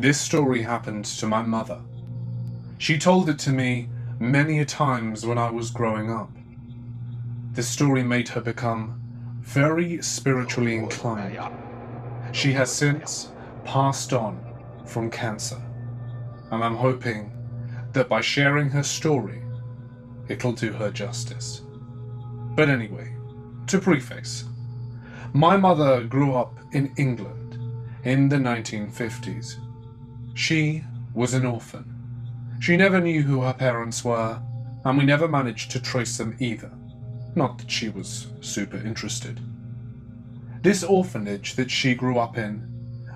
This story happened to my mother. She told it to me many a times when I was growing up. This story made her become very spiritually inclined. She has since passed on from cancer, and I'm hoping that by sharing her story, it'll do her justice. But anyway, to preface, my mother grew up in England in the 1950s. She was an orphan. She never knew who her parents were, and we never managed to trace them either. Not that she was super interested. This orphanage that she grew up in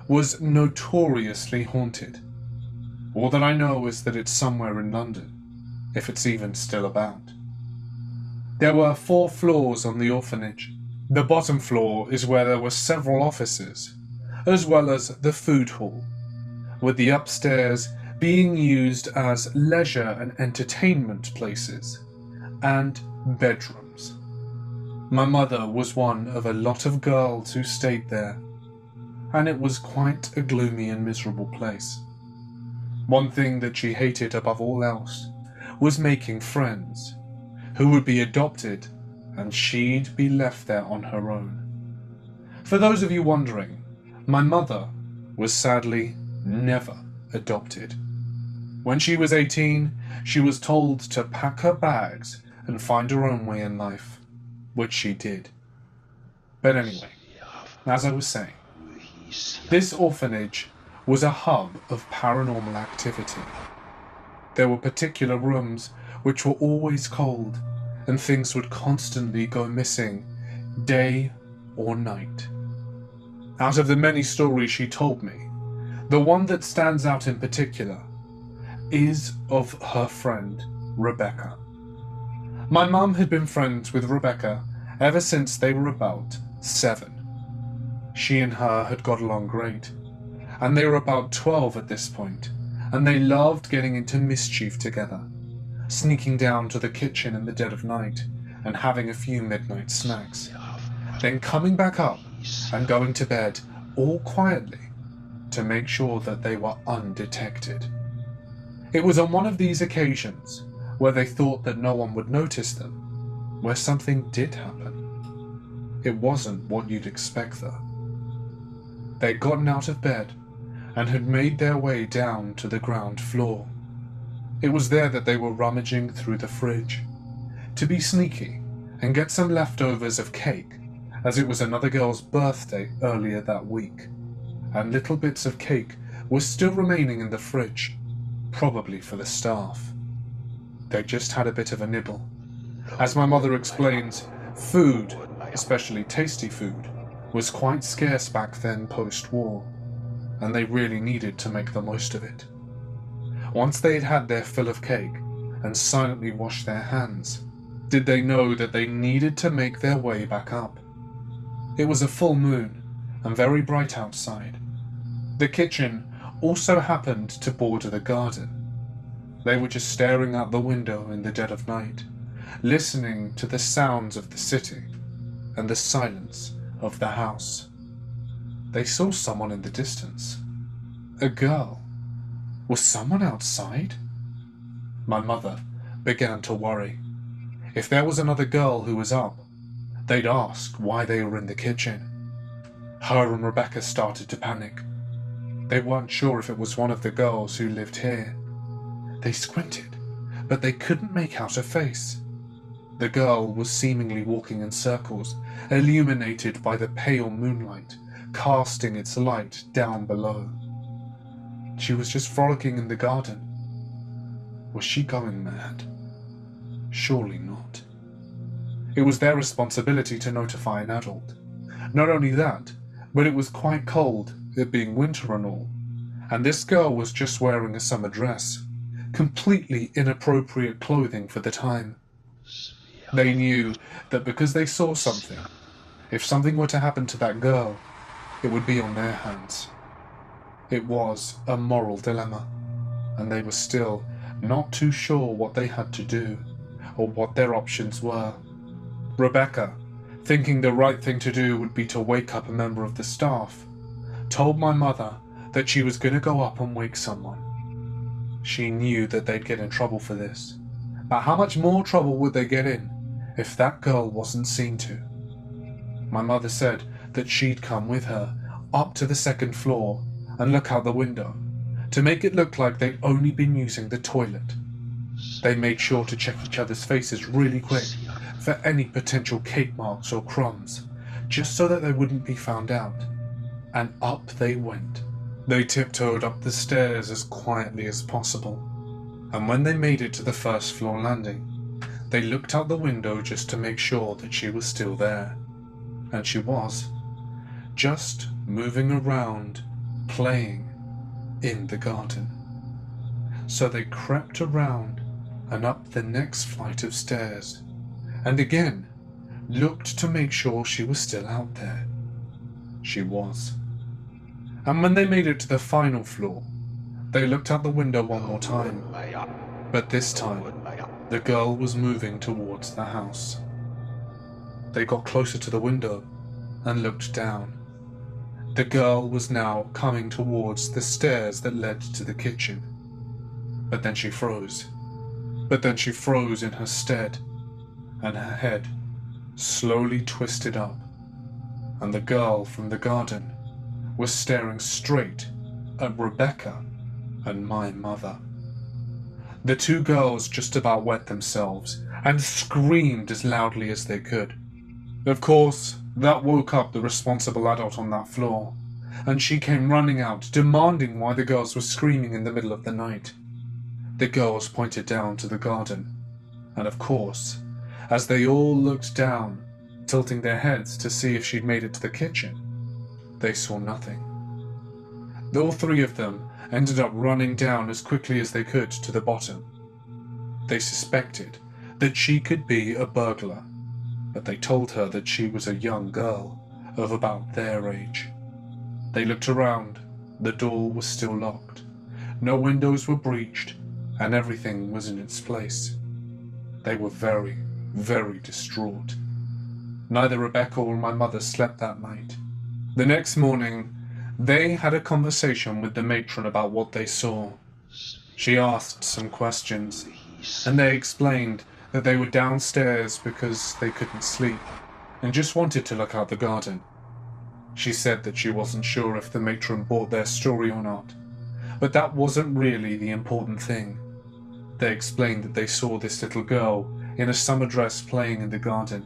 was notoriously haunted. All that I know is that it's somewhere in London, if it's even still about. There were 4 floors on the orphanage. The bottom floor is where there were several offices, as well as the food hall, with the upstairs being used as leisure and entertainment places, and bedrooms. My mother was one of a lot of girls who stayed there, and it was quite a gloomy and miserable place. One thing that she hated above all else was making friends, who would be adopted, and she'd be left there on her own. For those of you wondering, my mother was sadly never adopted. When she was 18, she was told to pack her bags and find her own way in life, which she did. But anyway, as I was saying, this orphanage was a hub of paranormal activity. There were particular rooms which were always cold, and things would constantly go missing, day or night. Out of the many stories she told me, the one that stands out in particular is of her friend, Rebecca. My mum had been friends with Rebecca ever since they were about 7. She and her had got along great, and they were about 12 at this point, and they loved getting into mischief together, sneaking down to the kitchen in the dead of night and having a few midnight snacks, then coming back up and going to bed all quietly to make sure that they were undetected. It was on one of these occasions, where they thought that no one would notice them, where something did happen. It wasn't what you'd expect though. They'd gotten out of bed and had made their way down to the ground floor. It was there that they were rummaging through the fridge, to be sneaky and get some leftovers of cake, as it was another girl's birthday earlier that week, and little bits of cake were still remaining in the fridge, probably for the staff. They just had a bit of a nibble. As my mother explains, food, especially tasty food, was quite scarce back then post-war, and they really needed to make the most of it. Once they had had their fill of cake and silently washed their hands, did they know that they needed to make their way back up. It was a full moon and very bright outside. The kitchen also happened to border the garden. They were just staring out the window in the dead of night, listening to the sounds of the city and the silence of the house. They saw someone in the distance. A girl. Was someone outside? My mother began to worry. If there was another girl who was up, they'd ask why they were in the kitchen. Her and Rebecca started to panic. They weren't sure if it was one of the girls who lived here. They squinted, but they couldn't make out a face. The girl was seemingly walking in circles, illuminated by the pale moonlight, casting its light down below. She was just frolicking in the garden. Was she going mad? Surely not. It was their responsibility to notify an adult. Not only that, but it was quite cold, it being winter and all, and this girl was just wearing a summer dress, completely inappropriate clothing for the time. They knew that because they saw something, if something were to happen to that girl, it would be on their hands. It was a moral dilemma, and they were still not too sure what they had to do, or what their options were. Rebecca, thinking the right thing to do would be to wake up a member of the staff, told my mother that she was going to go up and wake someone. She knew that they'd get in trouble for this, but how much more trouble would they get in if that girl wasn't seen to? My mother said that she'd come with her up to the second floor and look out the window to make it look like they'd only been using the toilet. They made sure to check each other's faces really quick for any potential cake marks or crumbs, just so that they wouldn't be found out. And up they went. They tiptoed up the stairs as quietly as possible, and when they made it to the first floor landing, they looked out the window just to make sure that she was still there. And she was, just moving around, playing in the garden. So they crept around and up the next flight of stairs, and again looked to make sure she was still out there. She was. And when they made it to the final floor, they looked out the window one more time, but this time the girl was moving towards the house. They got closer to the window and looked down. The girl was now coming towards the stairs that led to the kitchen. But then she froze. But then she froze in her stead, and her head slowly twisted up, and the girl from the garden was staring straight at Rebecca and my mother. The two girls just about wet themselves and screamed as loudly as they could. Of course, that woke up the responsible adult on that floor, and she came running out, demanding why the girls were screaming in the middle of the night. The girls pointed down to the garden, and of course, as they all looked down, tilting their heads to see if she'd made it to the kitchen, they saw nothing. All three of them ended up running down as quickly as they could to the bottom. They suspected that she could be a burglar, but they told her that she was a young girl of about their age. They looked around. The door was still locked. No windows were breached, and everything was in its place. They were very, very distraught. Neither Rebecca or my mother slept that night. The next morning, they had a conversation with the matron about what they saw. She asked some questions, and they explained that they were downstairs because they couldn't sleep and just wanted to look out the garden. She said that she wasn't sure if the matron bought their story or not, but that wasn't really the important thing. They explained that they saw this little girl in a summer dress playing in the garden,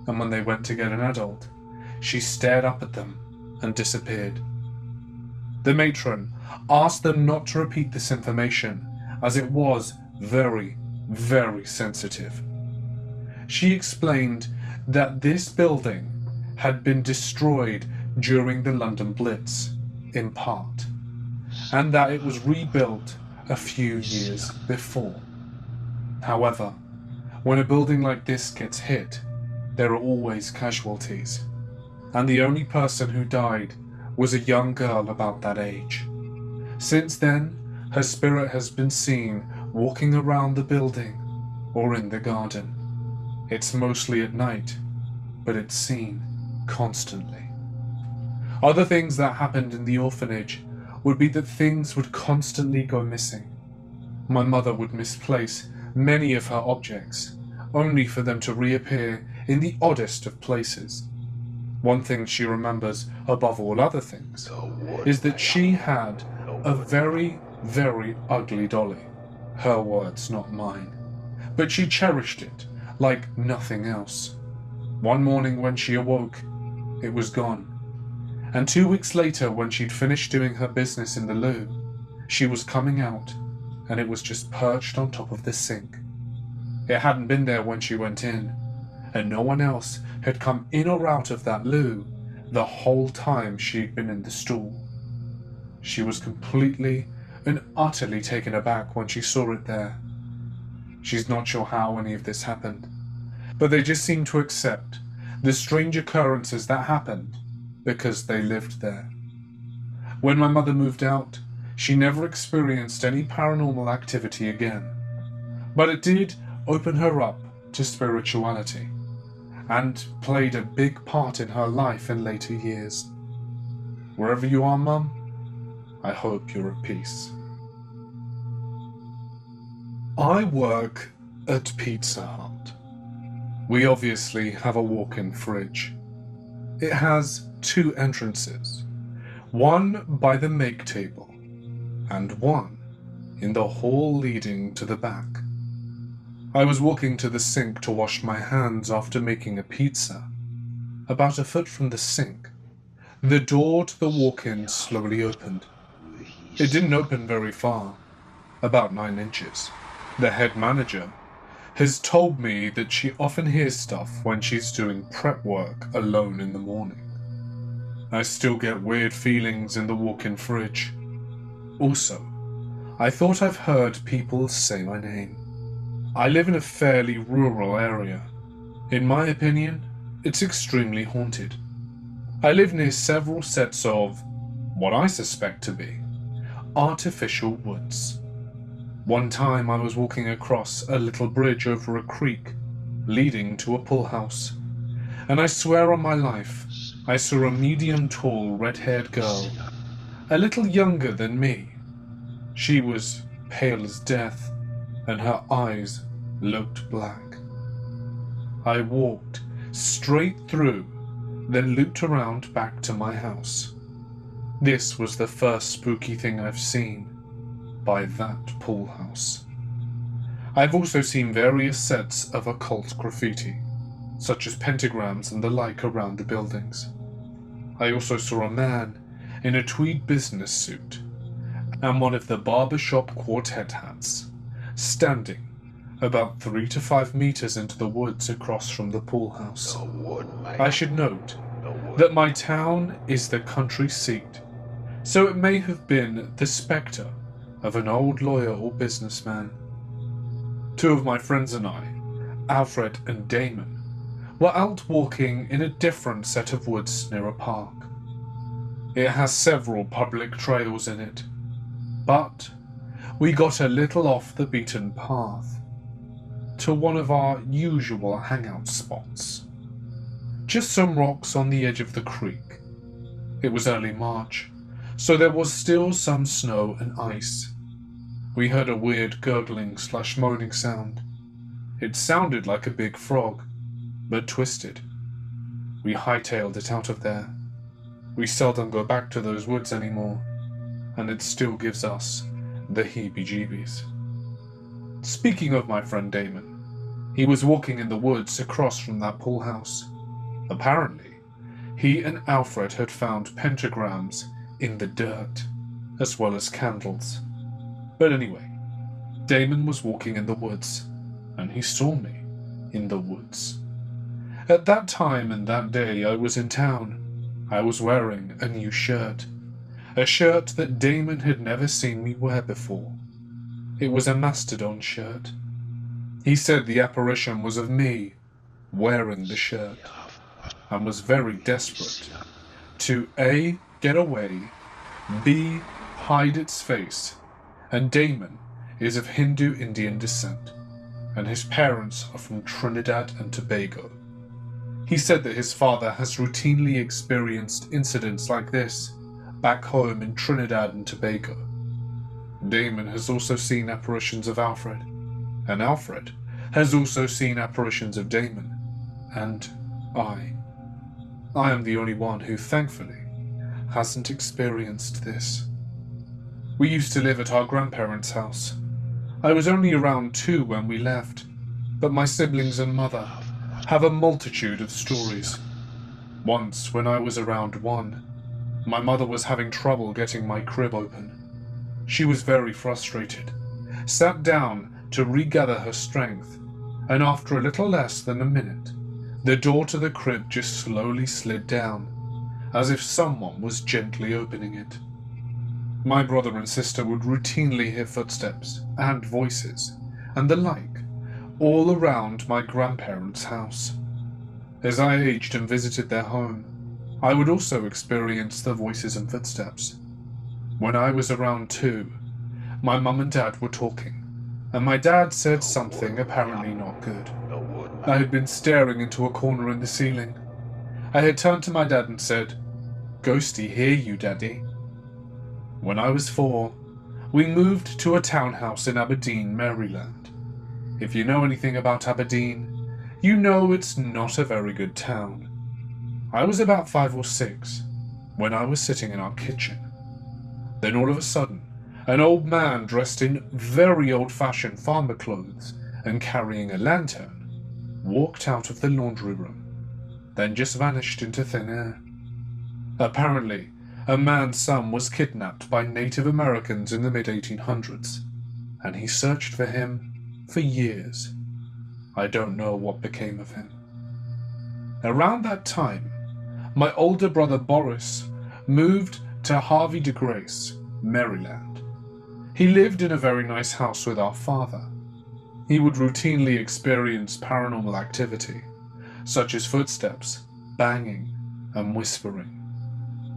and when they went to get an adult, she stared up at them and disappeared. The matron asked them not to repeat this information, as it was very, very sensitive. She explained that this building had been destroyed during the London Blitz, in part, and that it was rebuilt a few years before. However, when a building like this gets hit, there are always casualties, and the only person who died was a young girl about that age. Since then, her spirit has been seen walking around the building or in the garden. It's mostly at night, but it's seen constantly. Other things that happened in the orphanage would be that things would constantly go missing. My mother would misplace many of her objects, only for them to reappear in the oddest of places. One thing she remembers above all other things is that she had a very, very ugly dolly. Her words, not mine. But she cherished it like nothing else. One morning when she awoke, it was gone. And 2 weeks later, when she'd finished doing her business in the loo, she was coming out, and it was just perched on top of the sink. It hadn't been there when she went in, and no one else had come in or out of that loo the whole time she'd been in the stool. She was completely and utterly taken aback when she saw it there. She's not sure how any of this happened, but they just seemed to accept the strange occurrences that happened because they lived there. When my mother moved out, she never experienced any paranormal activity again, but it did open her up to spirituality and played a big part in her life in later years. Wherever you are, Mum, I hope you're at peace. I work at Pizza Hut. We obviously have a walk-in fridge. It has 2 entrances, one by the make table and one in the hall leading to the back. I was walking to the sink to wash my hands after making a pizza. About a foot from the sink, the door to the walk-in slowly opened. It didn't open very far, about 9 inches. The head manager has told me that she often hears stuff when she's doing prep work alone in the morning. I still get weird feelings in the walk-in fridge. Also, I thought I've heard people say my name. I live in a fairly rural area. In my opinion, it's extremely haunted. I live near several sets of what I suspect to be artificial woods. One time I was walking across a little bridge over a creek leading to a pool house, and I swear on my life I saw a medium-tall red-haired girl, a little younger than me. She was pale as death, and her eyes looked black. I walked straight through, then looped around back to my house. This was the first spooky thing I've seen by that pool house. I've also seen various sets of occult graffiti, such as pentagrams and the like around the buildings. I also saw a man in a tweed business suit and one of the barbershop quartet hats, standing about 3 to 5 meters into the woods across from the pool house. I should note that my town is the country seat, so it may have been the spectre of an old lawyer or businessman. 2 of my friends and I, Alfred and Damon, were out walking in a different set of woods near a park. It has several public trails in it, but we got a little off the beaten path to one of our usual hangout spots. Just some rocks on the edge of the creek. It was early March, so there was still some snow and ice. We heard a weird gurgling/moaning sound. It sounded like a big frog, but twisted. We hightailed it out of there. We seldom go back to those woods anymore, and it still gives us the heebie-jeebies. Speaking of my friend Damon, he was walking in the woods across from that pool house. Apparently, he and Alfred had found pentagrams in the dirt, as well as candles. But anyway, Damon was walking in the woods, and he saw me in the woods. At that time and that day I was in town. I was wearing a new shirt, a shirt that Damon had never seen me wear before. It was a Mastodon shirt. He said the apparition was of me wearing the shirt, and was very desperate to A, get away, B, hide its face, and Damon is of Hindu Indian descent, and his parents are from Trinidad and Tobago. He said that his father has routinely experienced incidents like this back home in Trinidad and Tobago. Damon has also seen apparitions of Alfred, and Alfred has also seen apparitions of Damon, and I am the only one who, thankfully, hasn't experienced this. We used to live at our grandparents' house. I was only around 2 when we left, but my siblings and mother have a multitude of stories. Once, when I was around 1, my mother was having trouble getting my crib open. She was very frustrated, sat down to regather her strength, and after a little less than a minute, the door to the crib just slowly slid down, as if someone was gently opening it. My brother and sister would routinely hear footsteps and voices and the like all around my grandparents' house. As I aged and visited their home, I would also experience the voices and footsteps. When I was around 2, my mum and dad were talking, and my dad said something apparently not good. I had been staring into a corner in the ceiling. I had turned to my dad and said, "Ghosty, hear you, Daddy." When I was 4, we moved to a townhouse in Aberdeen, Maryland. If you know anything about Aberdeen, you know it's not a very good town. I was about 5 or 6 when I was sitting in our kitchen. Then all of a sudden, an old man dressed in very old-fashioned farmer clothes and carrying a lantern walked out of the laundry room, then just vanished into thin air. Apparently, a man's son was kidnapped by Native Americans in the mid-1800s, and he searched for him for years. I don't know what became of him. Around that time, my older brother Boris moved to Havre de Grace, Maryland. He lived in a very nice house with our father. He would routinely experience paranormal activity, such as footsteps, banging, and whispering.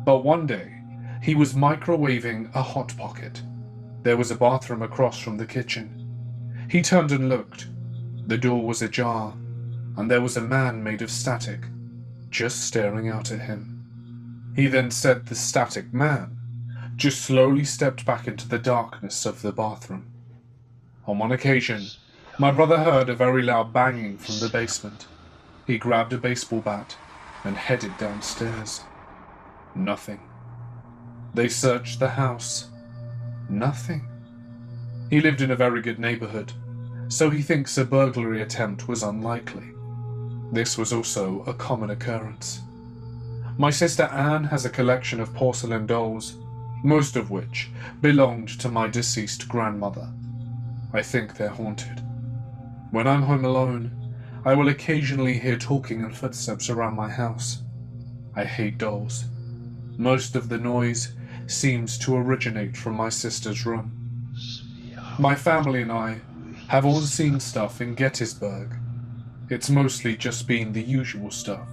But one day, he was microwaving a Hot Pocket. There was a bathroom across from the kitchen. He turned and looked. The door was ajar, and there was a man made of static, just staring out at him. He then said the static man just slowly stepped back into the darkness of the bathroom. On one occasion, my brother heard a very loud banging from the basement. He grabbed a baseball bat and headed downstairs. Nothing. They searched the house. Nothing. He lived in a very good neighborhood, so he thinks a burglary attempt was unlikely. This was also a common occurrence. My sister Anne has a collection of porcelain dolls, most of which belonged to my deceased grandmother. I think they're haunted. When I'm home alone, I will occasionally hear talking and footsteps around my house. I hate dolls. Most of the noise seems to originate from my sister's room. My family and I have all seen stuff in Gettysburg. It's mostly just been the usual stuff.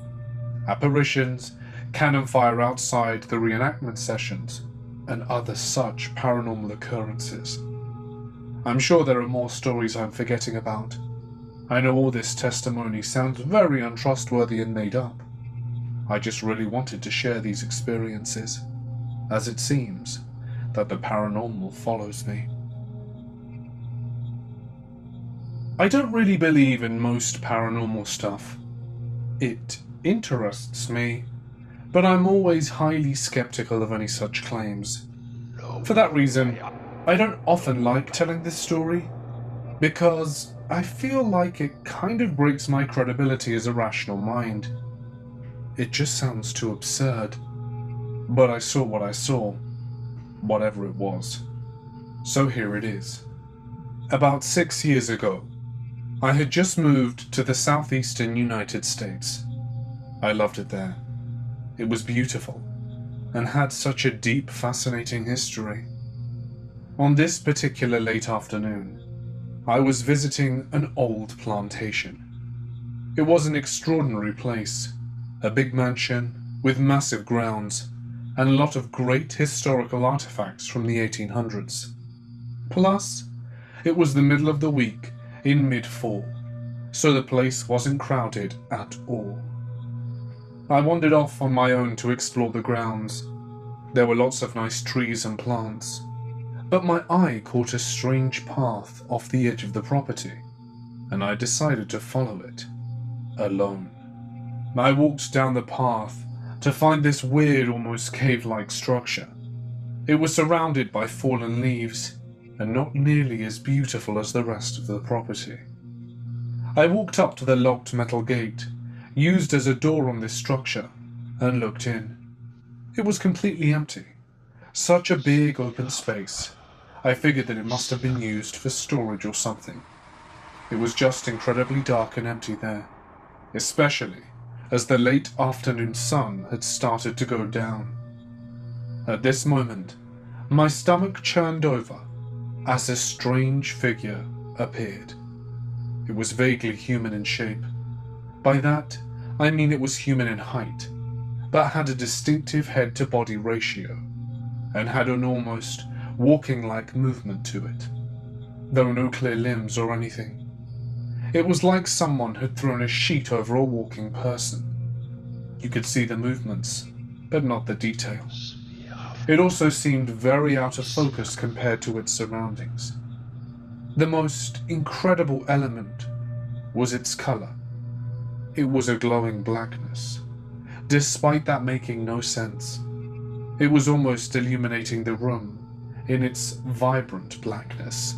Apparitions, cannon fire outside the reenactment sessions, and other such paranormal occurrences. I'm sure there are more stories I'm forgetting about. I know all this testimony sounds very untrustworthy and made up. I just really wanted to share these experiences, as it seems that the paranormal follows me. I don't really believe in most paranormal stuff. It interests me, but I'm always highly skeptical of any such claims. For that reason, I don't often like telling this story, because I feel like it kind of breaks my credibility as a rational mind. It just sounds too absurd. But I saw what I saw, whatever it was. So here it is. About 6 years ago, I had just moved to the southeastern United States. I loved it there. It was beautiful, and had such a deep, fascinating history. On this particular late afternoon, I was visiting an old plantation. It was an extraordinary place, a big mansion with massive grounds, and a lot of great historical artifacts from the 1800s. Plus, it was the middle of the week in mid-fall, so the place wasn't crowded at all. I wandered off on my own to explore the grounds. There were lots of nice trees and plants, but my eye caught a strange path off the edge of the property, and I decided to follow it, alone. I walked down the path to find this weird, almost cave-like structure. It was surrounded by fallen leaves, and not nearly as beautiful as the rest of the property. I walked up to the locked metal gate, used as a door on this structure, and looked in. It was completely empty. Such a big open space. I figured that it must have been used for storage or something. It was just incredibly dark and empty there, especially as the late afternoon sun had started to go down. At this moment, my stomach churned over as a strange figure appeared. It was vaguely human in shape. By that, I mean it was human in height, but had a distinctive head-to-body ratio, and had an almost walking-like movement to it. There were no clear limbs or anything. It was like someone had thrown a sheet over a walking person. You could see the movements, but not the detail. It also seemed very out of focus compared to its surroundings. The most incredible element was its color. It was a glowing blackness, despite that making no sense. It was almost illuminating the room in its vibrant blackness.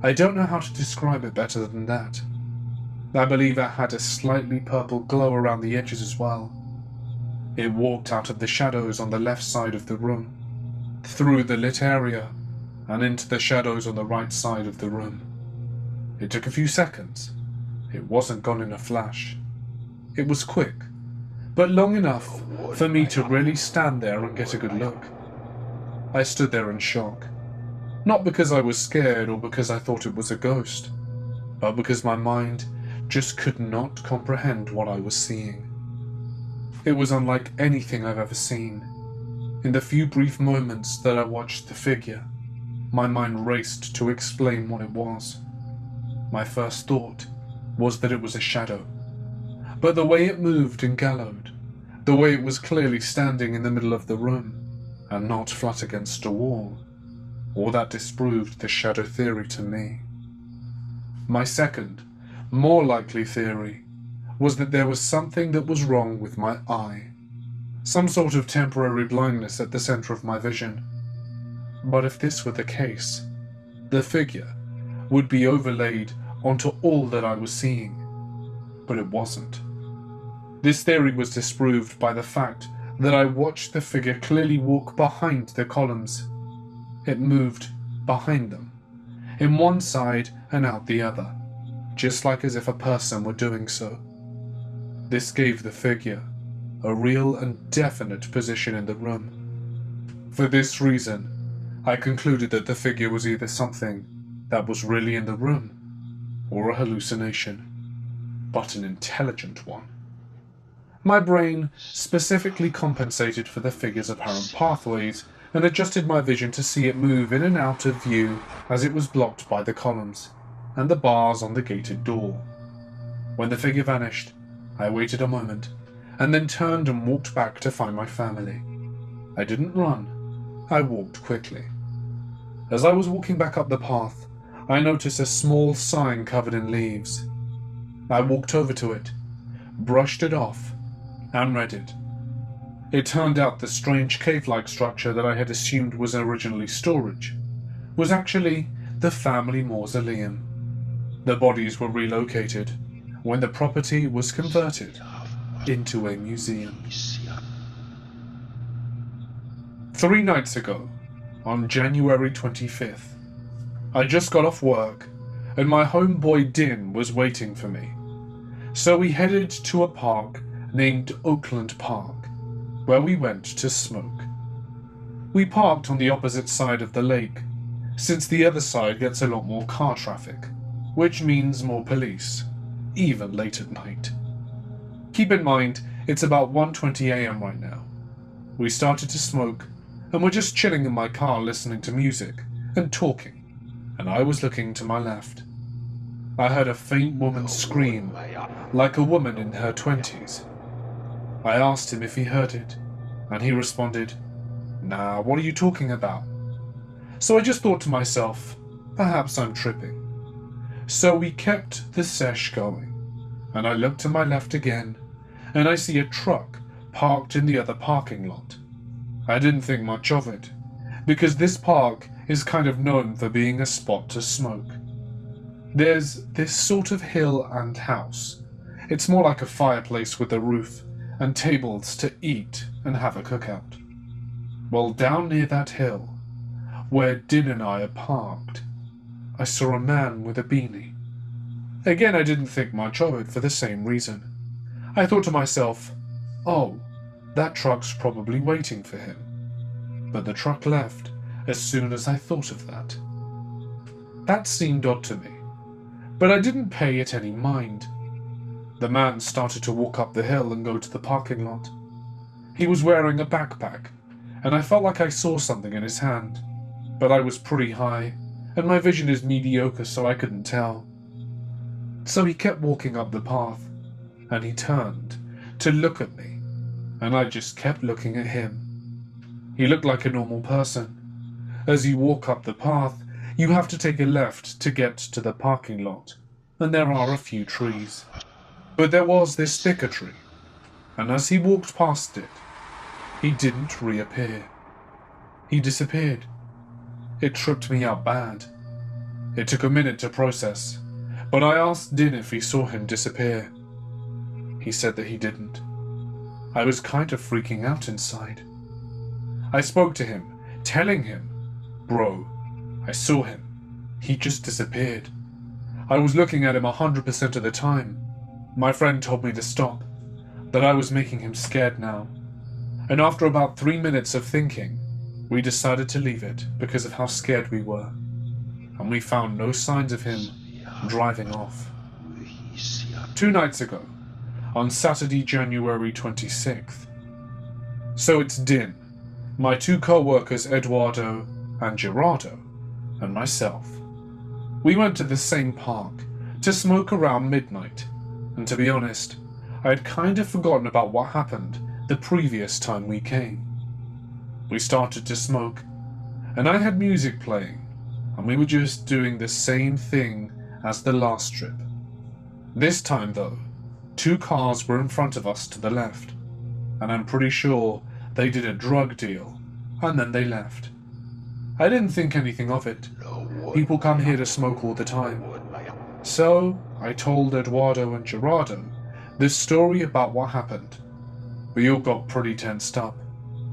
I don't know how to describe it better than that. I believe it had a slightly purple glow around the edges as well. It walked out of the shadows on the left side of the room, through the lit area, and into the shadows on the right side of the room. It took a few seconds. It wasn't gone in a flash. It was quick, but long enough for me to really stand there and get a good look. I stood there in shock, not because I was scared or because I thought it was a ghost, but because my mind just could not comprehend what I was seeing. It was unlike anything I've ever seen. In the few brief moments that I watched the figure, my mind raced to explain what it was. My first thought was that it was a shadow, but the way it moved and gallowed, the way it was clearly standing in the middle of the room and not flat against a wall, all that disproved the shadow theory to me. My second, more likely theory was that there was something that was wrong with my eye, some sort of temporary blindness at the center of my vision. But if this were the case, the figure would be overlaid onto all that I was seeing. But it wasn't. This theory was disproved by the fact that I watched the figure clearly walk behind the columns. It moved behind them, in one side and out the other, just like as if a person were doing so. This gave the figure a real and definite position in the room. For this reason, I concluded that the figure was either something that was really in the room, or a hallucination, but an intelligent one. My brain specifically compensated for the figure's apparent pathways and adjusted my vision to see it move in and out of view as it was blocked by the columns and the bars on the gated door. When the figure vanished, I waited a moment and then turned and walked back to find my family. I didn't run, I walked quickly. As I was walking back up the path, I noticed a small sign covered in leaves. I walked over to it, brushed it off, and read it. It turned out the strange cave-like structure that I had assumed was originally storage was actually the family mausoleum. The bodies were relocated when the property was converted into a museum. 3 nights ago, on January 25th, I just got off work and my homeboy Din was waiting for me. So we headed to a park named Oakland Park, where we went to smoke. We parked on the opposite side of the lake, since the other side gets a lot more car traffic, which means more police, even late at night. Keep in mind, it's about 1:20 AM right now. We started to smoke, and we're just chilling in my car listening to music and talking, and I was looking to my left. I heard a faint woman scream, like a woman in her 20s. I asked him if he heard it, and he responded, "Nah, what are you talking about?" So I just thought to myself, perhaps I'm tripping. So we kept the sesh going, and I looked to my left again, and I see a truck parked in the other parking lot. I didn't think much of it, because this park is kind of known for being a spot to smoke. There's this sort of hill and house. It's more like a fireplace with a roof, and tables to eat and have a cookout. Well, down near that hill, where Din and I are parked, I saw a man with a beanie. Again, I didn't think much of it for the same reason. I thought to myself, oh, that truck's probably waiting for him. But the truck left as soon as I thought of that. That seemed odd to me, but I didn't pay it any mind. The man started to walk up the hill and go to the parking lot. He was wearing a backpack, and I felt like I saw something in his hand, but I was pretty high, and my vision is mediocre, so I couldn't tell. So he kept walking up the path, and he turned to look at me, and I just kept looking at him. He looked like a normal person. As you walk up the path, you have to take a left to get to the parking lot, and there are a few trees. But there was this thicker tree, and as he walked past it, he didn't reappear. He disappeared. It tripped me out bad. It took a minute to process, but I asked Din if he saw him disappear. He said that he didn't. I was kind of freaking out inside. I spoke to him, telling him, "Bro, I saw him. He just disappeared." I was looking at him 100% of the time. My friend told me to stop, that I was making him scared now. And after about 3 minutes of thinking, we decided to leave it because of how scared we were. And we found no signs of him driving off. 2 nights ago, on Saturday, January 26th. So it's Din, my 2 co-workers Eduardo and Gerardo, and myself. We went to the same park to smoke around midnight, and to be honest, I had kind of forgotten about what happened the previous time we came. We started to smoke, and I had music playing, and we were just doing the same thing as the last trip. This time though, 2 cars were in front of us to the left, and I'm pretty sure they did a drug deal, and then they left. I didn't think anything of it. People come here to smoke all the time. So I told Eduardo and Gerardo this story about what happened. We all got pretty tensed up,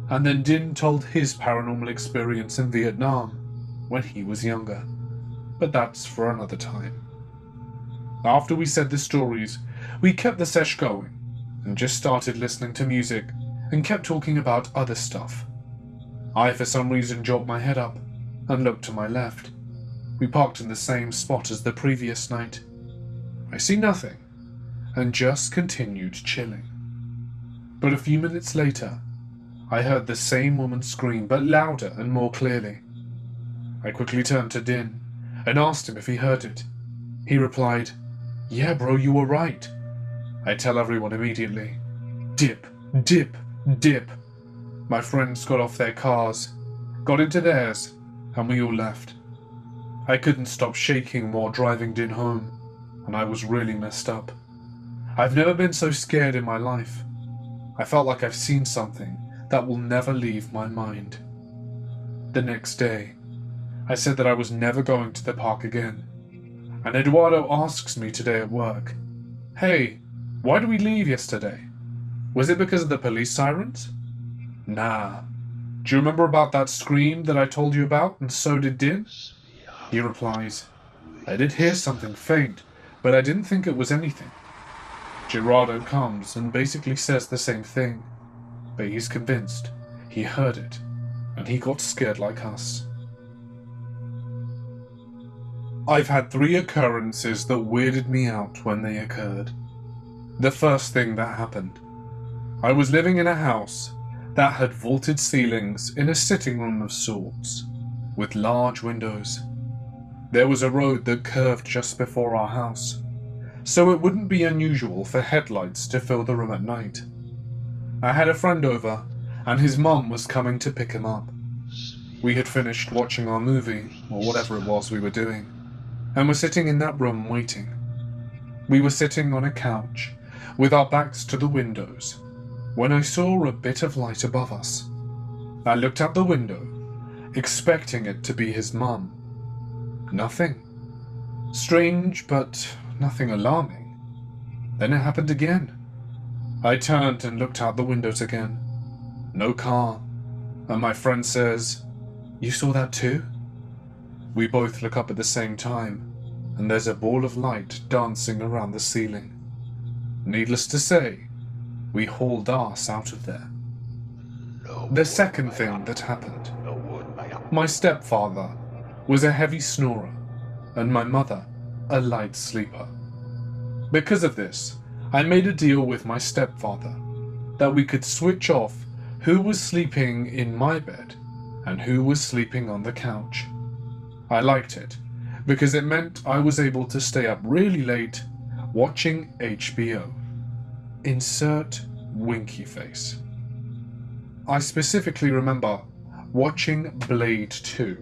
and then Din told his paranormal experience in Vietnam when he was younger. But that's for another time. After we said the stories, we kept the sesh going, and just started listening to music, and kept talking about other stuff. I for some reason jogged my head up, and looked to my left. We parked in the same spot as the previous night. I see nothing, and just continued chilling. But a few minutes later, I heard the same woman scream, but louder and more clearly. I quickly turned to Din, and asked him if he heard it. He replied, "Yeah bro, you were right." I tell everyone immediately, "Dip, dip, dip." My friends got off their cars, got into theirs, and we all left. I couldn't stop shaking while driving Din home, and I was really messed up. I've never been so scared in my life. I felt like I've seen something that will never leave my mind. The next day, I said that I was never going to the park again, and Eduardo asks me today at work, "Hey, why did we leave yesterday? Was it because of the police sirens?" "Nah. Do you remember about that scream that I told you about, and so did Din?" He replies, "I did hear something faint, but I didn't think it was anything." Gerardo comes and basically says the same thing, but he's convinced he heard it, and he got scared like us. I've had 3 occurrences that weirded me out when they occurred. The first thing that happened, I was living in a house that had vaulted ceilings in a sitting room of sorts, with large windows. There was a road that curved just before our house, so it wouldn't be unusual for headlights to fill the room at night. I had a friend over, and his mum was coming to pick him up. We had finished watching our movie, or whatever it was we were doing, and were sitting in that room waiting. We were sitting on a couch, with our backs to the windows, when I saw a bit of light above us. I looked out the window, expecting it to be his mum. Nothing. Strange, but nothing alarming. Then it happened again. I turned and looked out the windows again. No car. And my friend says, "You saw that too?" We both look up at the same time, and there's a ball of light dancing around the ceiling. Needless to say, we hauled ass out of there. The second thing that happened, my stepfather was a heavy snorer, and my mother a light sleeper. Because of this, I made a deal with my stepfather that we could switch off who was sleeping in my bed and who was sleeping on the couch. I liked it, because it meant I was able to stay up really late watching HBO. Insert winky face. I specifically remember watching Blade 2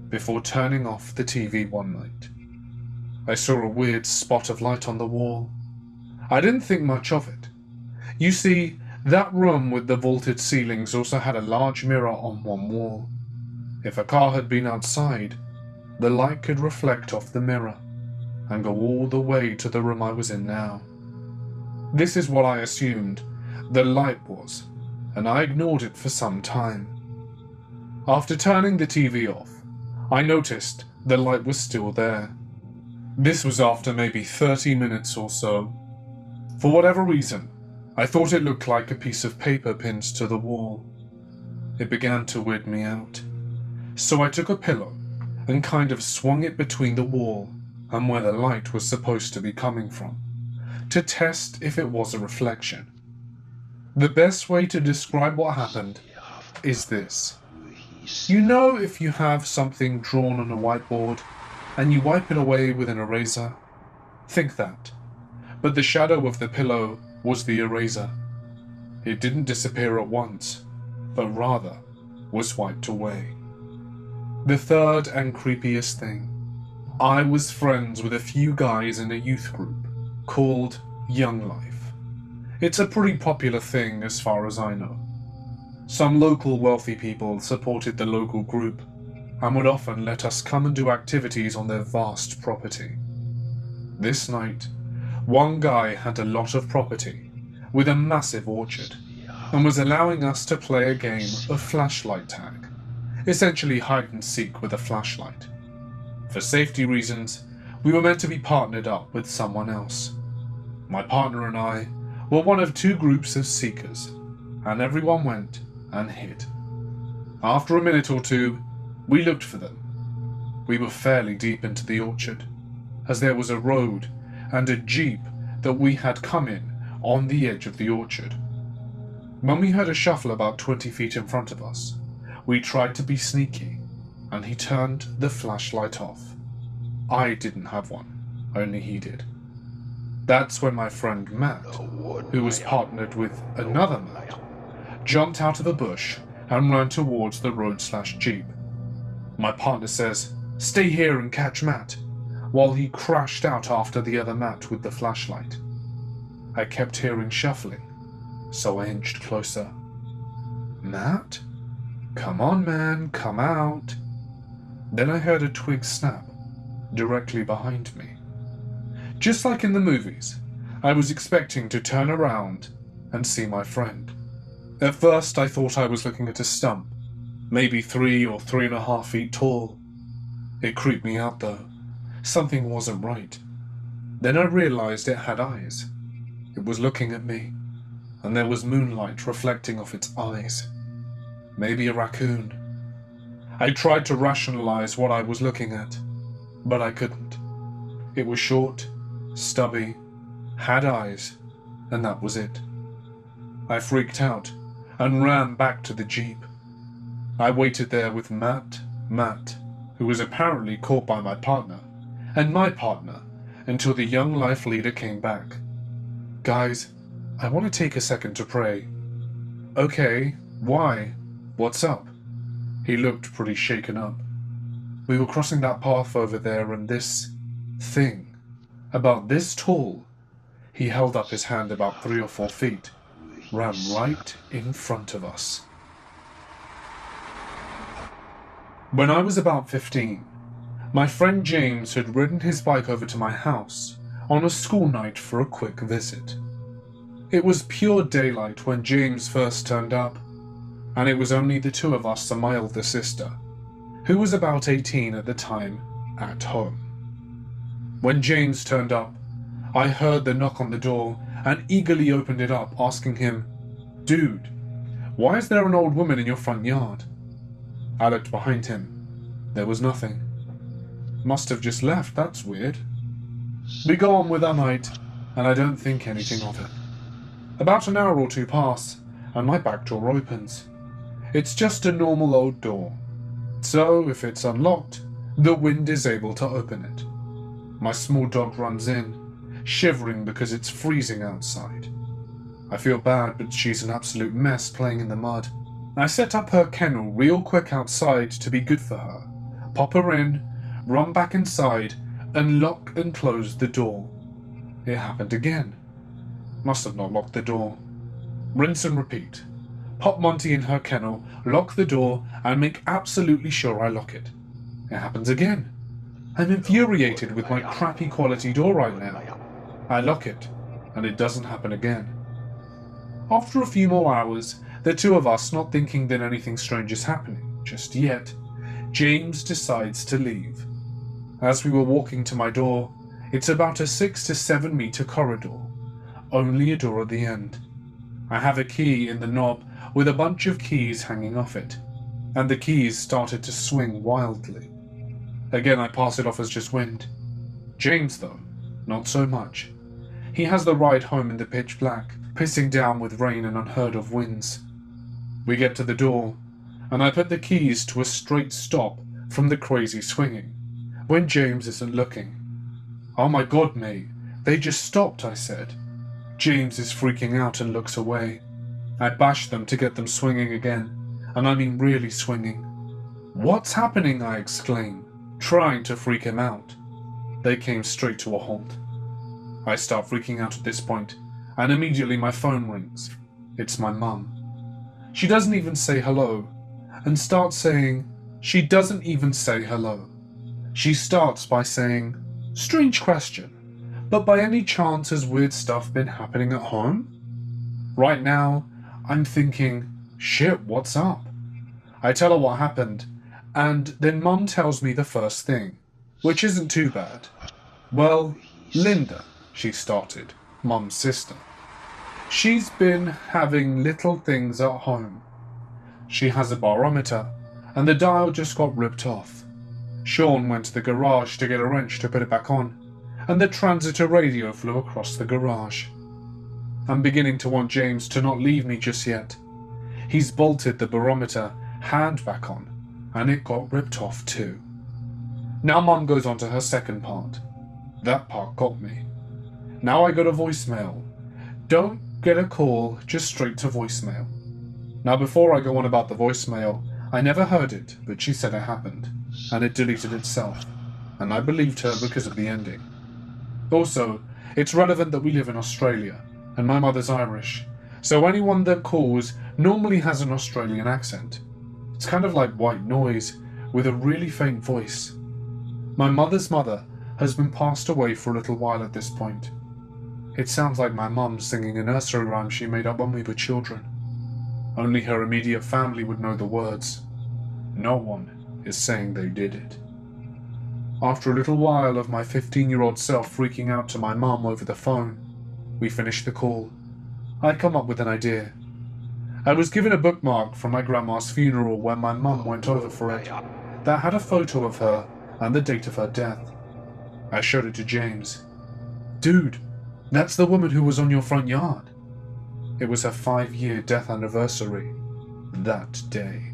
before turning off the TV one night. I saw a weird spot of light on the wall. I didn't think much of it. You see, that room with the vaulted ceilings also had a large mirror on one wall. If a car had been outside, the light could reflect off the mirror and go all the way to the room I was in now. This is what I assumed the light was, and I ignored it for some time. After turning the TV off, I noticed the light was still there. This was after maybe 30 minutes or so. For whatever reason, I thought it looked like a piece of paper pinned to the wall. It began to weird me out. So I took a pillow and kind of swung it between the wall and where the light was supposed to be coming from, to test if it was a reflection. The best way to describe what happened is this. You know, if you have something drawn on a whiteboard and you wipe it away with an eraser? Think that. But the shadow of the pillow was the eraser. It didn't disappear at once, but rather was wiped away. The third and creepiest thing. I was friends with a few guys in a youth group called Young Life. It's a pretty popular thing as far as I know. Some local wealthy people supported the local group and would often let us come and do activities on their vast property. This night, one guy had a lot of property with a massive orchard and was allowing us to play a game of flashlight tag, essentially hide and seek with a flashlight. For safety reasons, we were meant to be partnered up with someone else. My partner and I were one of two groups of seekers, and everyone went and hid. After a minute or two, we looked for them. We were fairly deep into the orchard, as there was a road and a jeep that we had come in on the edge of the orchard. When we heard a shuffle about 20 feet in front of us, we tried to be sneaky, and he turned the flashlight off. I didn't have one, only he did. That's when my friend Matt, who was partnered with another Matt, jumped out of a bush and ran towards the road/jeep. My partner says, "Stay here and catch Matt," while he crashed out after the other Matt with the flashlight. I kept hearing shuffling, so I inched closer. "Matt? Come on, man, come out." Then I heard a twig snap directly behind me. Just like in the movies, I was expecting to turn around and see my friend. At first I thought I was looking at a stump, maybe 3 or 3.5 feet tall. It creeped me out though. Something wasn't right. Then I realized it had eyes. It was looking at me, and there was moonlight reflecting off its eyes. Maybe a raccoon. I tried to rationalize what I was looking at, but I couldn't. It was short, stubby, had eyes, and that was it. I freaked out and ran back to the jeep. I waited there with Matt, who was apparently caught by my partner, and my partner, until the Young Life leader came back. "Guys, I want to take a second to pray." "Okay, why? What's up?" He looked pretty shaken up. "We were crossing that path over there and this thing, about this tall," he held up his hand about 3 or 4 feet, ran right in front of us. When I was about 15, my friend James had ridden his bike over to my house on a school night for a quick visit. It was pure daylight when James first turned up, and it was only the two of us and my older sister, who was about 18 at the time, at home. When James turned up, I heard the knock on the door and eagerly opened it up, asking him, "Dude, why is there an old woman in your front yard?" I looked behind him. There was nothing. Must have just left, that's weird. We go on with our night, and I don't think anything of it. About an hour or two pass, and my back door opens. It's just a normal old door, so if it's unlocked, the wind is able to open it. My small dog runs in, shivering because it's freezing outside. I feel bad, but she's an absolute mess playing in the mud, I set up her kennel real quick outside to be good for her, pop her in, run back inside, and lock and close the door. It happened again. Must have not locked the door. Rinse and repeat. Pop Monty in her kennel, lock the door, and make absolutely sure I lock it. It happens again. I'm infuriated with my crappy quality door right now. I lock it, and it doesn't happen again. After a few more hours, the two of us not thinking that anything strange is happening just yet, James decides to leave. As we were walking to my door, it's about a 6 to 7 meter corridor, only a door at the end. I have a key in the knob with a bunch of keys hanging off it, and the keys started to swing wildly. Again, I pass it off as just wind. James, though, not so much. He has the ride home in the pitch black, pissing down with rain and unheard of winds. We get to the door, and I put the keys to a straight stop from the crazy swinging, when James isn't looking. "Oh my God, mate, they just stopped," I said. James is freaking out and looks away. I bash them to get them swinging again, and I mean really swinging. "What's happening?" I exclaim, trying to freak him out. They came straight to a halt. I start freaking out at this point, and immediately my phone rings. It's my mum. She doesn't even say hello, and starts saying, she doesn't even say hello. She starts by saying, "Strange question, but by any chance has weird stuff been happening at home?" Right now, I'm thinking, shit, what's up? I tell her what happened, and then Mum tells me the first thing, which isn't too bad. "Well, Linda," she started, Mum's sister. "She's been having little things at home. She has a barometer, and the dial just got ripped off. Sean went to the garage to get a wrench to put it back on, and the transistor radio flew across the garage. I'm beginning to want James to not leave me just yet. He's bolted the barometer hand back on, and it got ripped off too." Now Mum goes on to her second part. That part got me. Now I got a voicemail. Don't get a call, just straight to voicemail. Now before I go on about the voicemail, I never heard it, but she said it happened, and it deleted itself, and I believed her because of the ending. Also, it's relevant that we live in Australia, and my mother's Irish, so anyone that calls normally has an Australian accent. It's kind of like white noise, with a really faint voice. My mother's mother has been passed away for a little while at this point. It sounds like my mum singing a nursery rhyme she made up when we were children. Only her immediate family would know the words. No one is saying they did it. After a little while of my 15-year-old self freaking out to my mum over the phone, we finished the call. I'd come up with an idea. I was given a bookmark from my grandma's funeral when my mum went over for it that had a photo of her and the date of her death. I showed it to James. "Dude, that's the woman who was on your front yard." It was her 5-year death anniversary that day.